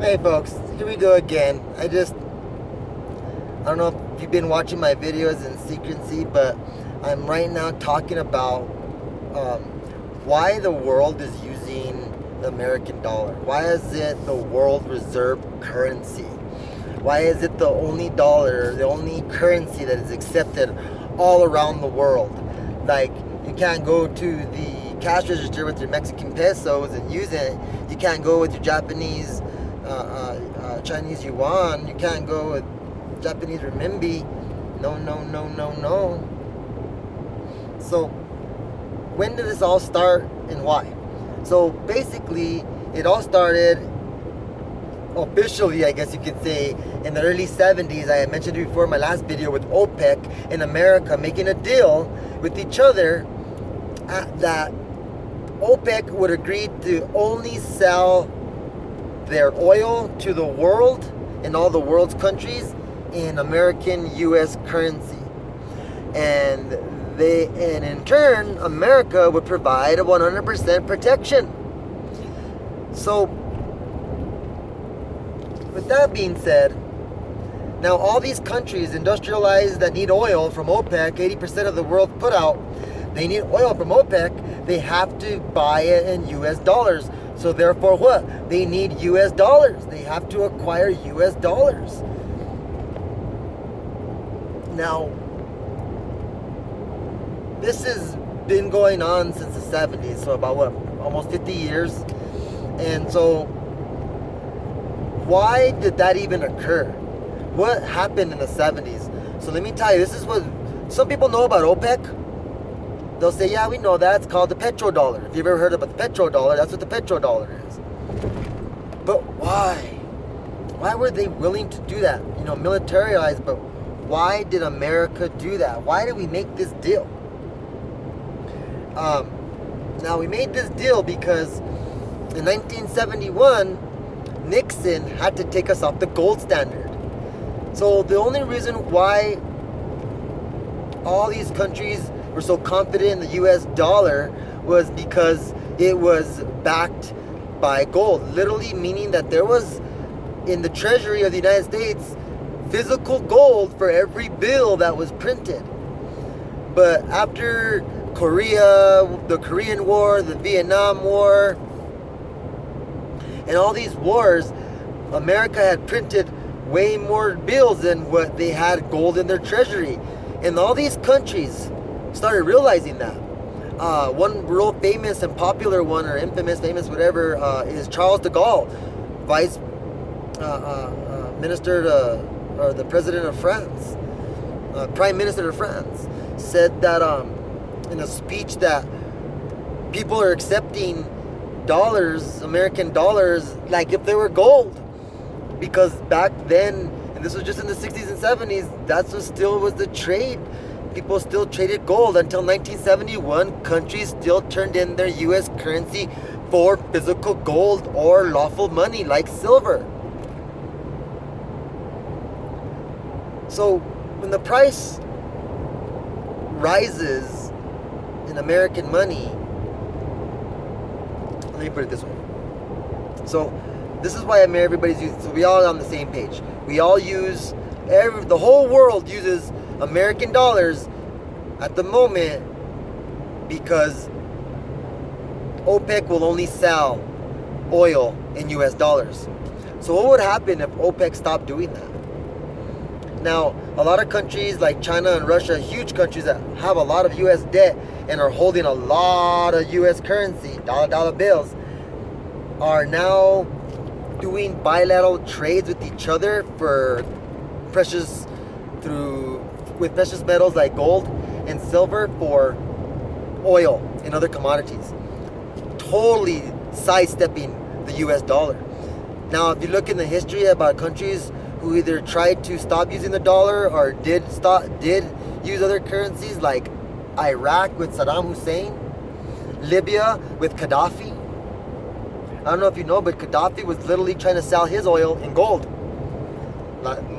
Hey folks, here we go again. I don't know if you've been watching my videos in secrecy, but I'm right now talking about why the world is using the American dollar. Why is it the world reserve currency? Why is it the only dollar, the only currency that is accepted all around the world? Like, you can't go to the cash register with your Mexican pesos and use it. You can't go with your Japanese Chinese yuan. You can't go with Japanese renminbi. No, no, no, no, no. So, when did this all start and why? So, basically, it all started officially, I guess you could say, in the early 70s. I had mentioned it before in my last video with OPEC in America making a deal with each other that OPEC would agree to only sell their oil to the world in all the world's countries in American US currency. And in turn, America would provide 100% protection. So, with that being said, now all these countries industrialized that need oil from OPEC, 80% of the world put out, they need oil from OPEC, they have to buy it in US dollars. So therefore what? They need US dollars. They have to acquire US dollars. Now, this has been going on since the 70s, so about what? Almost 50 years. And so, why did that even occur? What happened in the 70s? So let me tell you, this is what some people know about OPEC. They'll say, yeah, we know that. It's called the petrodollar. If you've ever heard about the petrodollar, that's what the petrodollar is. But why? Why were they willing to do that? You know, militarized, but why did America do that? Why did we make this deal? Now, we made this deal because in 1971, Nixon had to take us off the gold standard. So the only reason why all these countries were so confident in the US dollar was because it was backed by gold. Literally meaning that there was, in the treasury of the United States, physical gold for every bill that was printed. But after Korea, the Korean War, the Vietnam War, and all these wars, America had printed way more bills than what they had gold in their treasury. And all these countries started realizing that. One real famous and popular one, or infamous, famous, whatever, is Charles de Gaulle, vice minister or the president of France, prime minister of France, said that in a speech that people are accepting dollars, American dollars, like if they were gold. Because back then, and this was just in the 60s and 70s, that's what still was the trade. People still traded gold until 1971. Countries still turned in their US currency for physical gold or lawful money like silver. So when the price rises in American money, let me put it this way. So this is why everybody's using. So we all on the same page. We all use, the whole world uses American dollars at the moment because OPEC will only sell oil in US dollars. So what would happen if OPEC stopped doing that? Now, a lot of countries like China and Russia, huge countries that have a lot of US debt and are holding a lot of US currency, dollar bills, are now doing bilateral trades with each other for with precious metals like gold and silver for oil and other commodities, totally sidestepping the US dollar. Now, if you look in the history about countries who either tried to stop using the dollar or did use other currencies, like Iraq with Saddam Hussein, Libya with Gaddafi. I don't know if you know, but Gaddafi was literally trying to sell his oil in gold.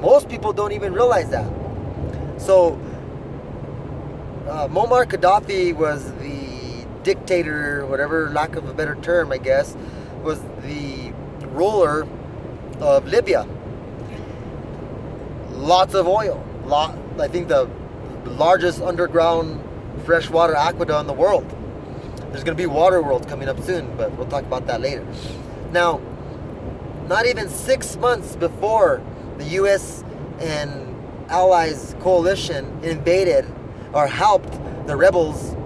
Most people don't even realize that. So, Muammar Gaddafi was the dictator, whatever, lack of a better term, I guess, was the ruler of Libya. Lots of oil. I think the largest underground freshwater aqueduct in the world. There's going to be Water World coming up soon, but we'll talk about that later. Now, not even 6 months before the U.S. and Allies coalition invaded or helped the rebels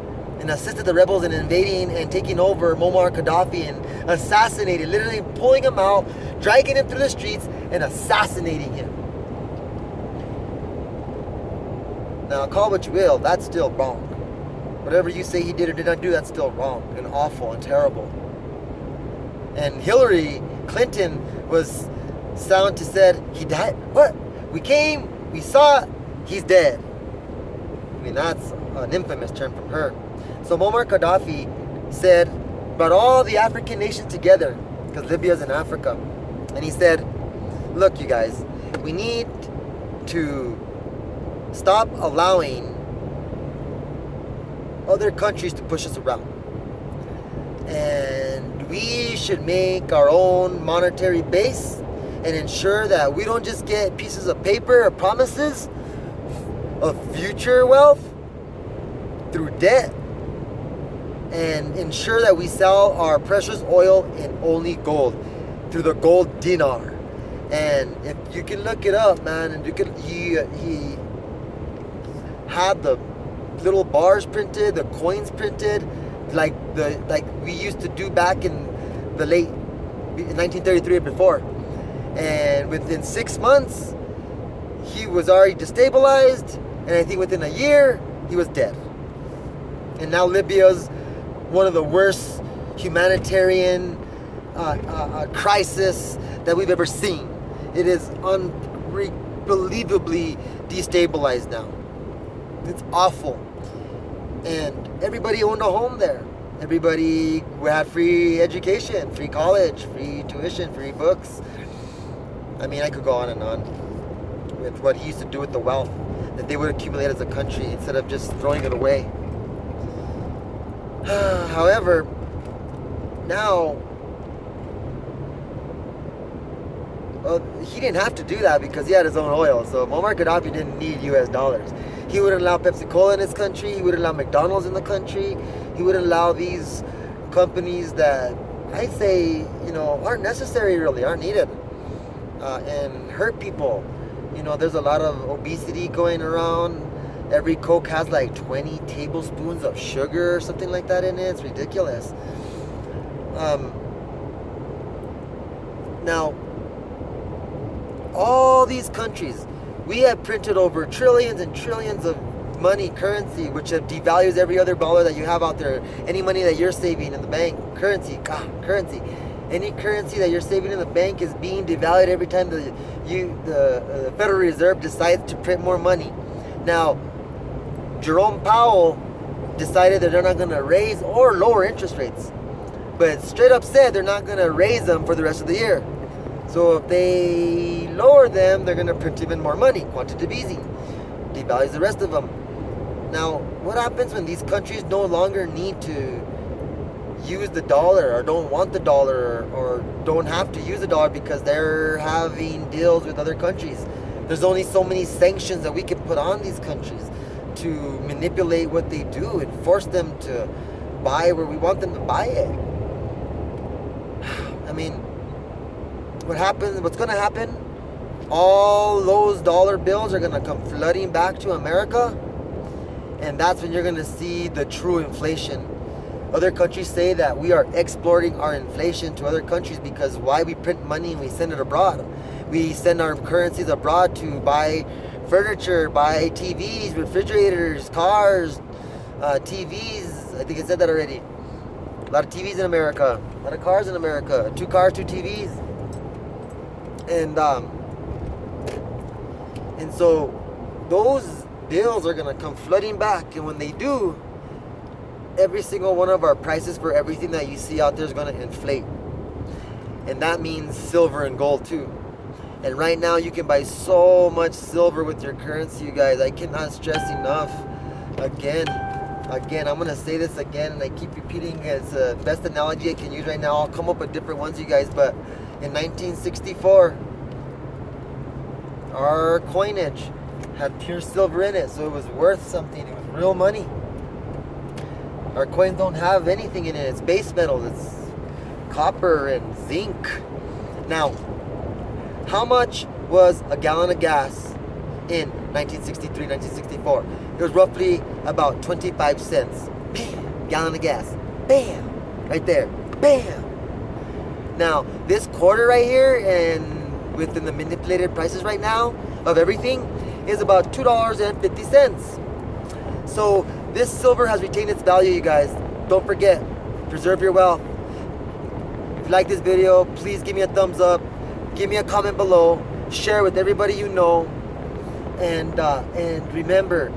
and assisted the rebels in invading and taking over Muammar Gaddafi and assassinating, literally pulling him out, dragging him through the streets and assassinating him. Now, call what you will, that's still wrong. Whatever you say he did or did not do, that's still wrong and awful and terrible. And Hillary Clinton was sound to said, he died? What? We came, we saw, he's dead. I mean, that's an infamous term from her. So Muammar Gaddafi said, brought all the African nations together, because Libya's in Africa. And he said, look, you guys, we need to stop allowing other countries to push us around. And we should make our own monetary base and ensure that we don't just get pieces of paper or promises of future wealth through debt, and ensure that we sell our precious oil in only gold through the gold dinar. And if you can look it up, man, and he had the little bars printed, the coins printed, like we used to do back in the late 1933 or before. And within 6 months, he was already destabilized, and I think within a year, he was dead. And now Libya's one of the worst humanitarian crisis that we've ever seen. It is unbelievably destabilized now. It's awful. And everybody owned a home there. Everybody had free education, free college, free tuition, free books. I mean, I could go on and on with what he used to do with the wealth that they would accumulate as a country instead of just throwing it away. However, now, well, he didn't have to do that because he had his own oil. So Muammar Gaddafi didn't need US dollars. He wouldn't allow Pepsi-Cola in his country. He wouldn't allow McDonald's in the country. He wouldn't allow these companies that I say, aren't necessary really, aren't needed, and hurt people. There's a lot of obesity going around. Every Coke has like 20 tablespoons of sugar or something like that in it. It's ridiculous. Now, all these countries, we have printed over trillions and trillions of money, currency, which have devalues every other dollar that you have out there. Any money that you're saving in the bank, currency. Any currency that you're saving in the bank is being devalued every time the Federal Reserve decides to print more money. Now, Jerome Powell decided that they're not going to raise or lower interest rates, but straight up said they're not going to raise them for the rest of the year. So if they lower them, they're going to print even more money. Quantitative easing devalues the rest of them. Now, what happens when these countries no longer need to use the dollar or don't want the dollar or don't have to use the dollar because they're having deals with other countries? There's only so many sanctions that we can put on these countries to manipulate what they do and force them to buy where we want them to buy it. I mean, what's going to happen? All those dollar bills are going to come flooding back to America, and that's when you're going to see the true inflation. Other countries say that we are exporting our inflation to other countries because why we print money and we send it abroad. We send our currencies abroad to buy furniture, buy TVs, refrigerators, cars, TVs. I think I said that already. A lot of TVs in America, a lot of cars in America. 2 cars, 2 TVs. And so those bills are going to come flooding back. And when they do, every single one of our prices for everything that you see out there is going to inflate. And that means silver and gold too. And right now you can buy so much silver with your currency, you guys. I cannot stress enough. Again, I'm going to say this again, and I keep repeating it. It's the best analogy I can use right now. I'll come up with different ones, you guys. But In 1964, our coinage had pure silver in it, so it was worth something. It was real money. Our coins don't have anything in it. It's base metal. It's copper and zinc. Now, how much was a gallon of gas in 1963, 1964? It was roughly about 25 cents. Bam! Gallon of gas. Bam! Right there. Bam! Now, this quarter right here, and within the manipulated prices right now of everything, is about $2.50. So this silver has retained its value, you guys. Don't forget, preserve your wealth. If you like this video, please give me a thumbs up. Give me a comment below. Share with everybody you know. And remember,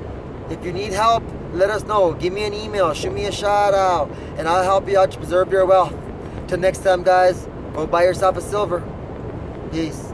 if you need help, let us know. Give me an email. Shoot me a shout out. And I'll help you out to preserve your wealth. Till next time, guys, go buy yourself a silver. Peace.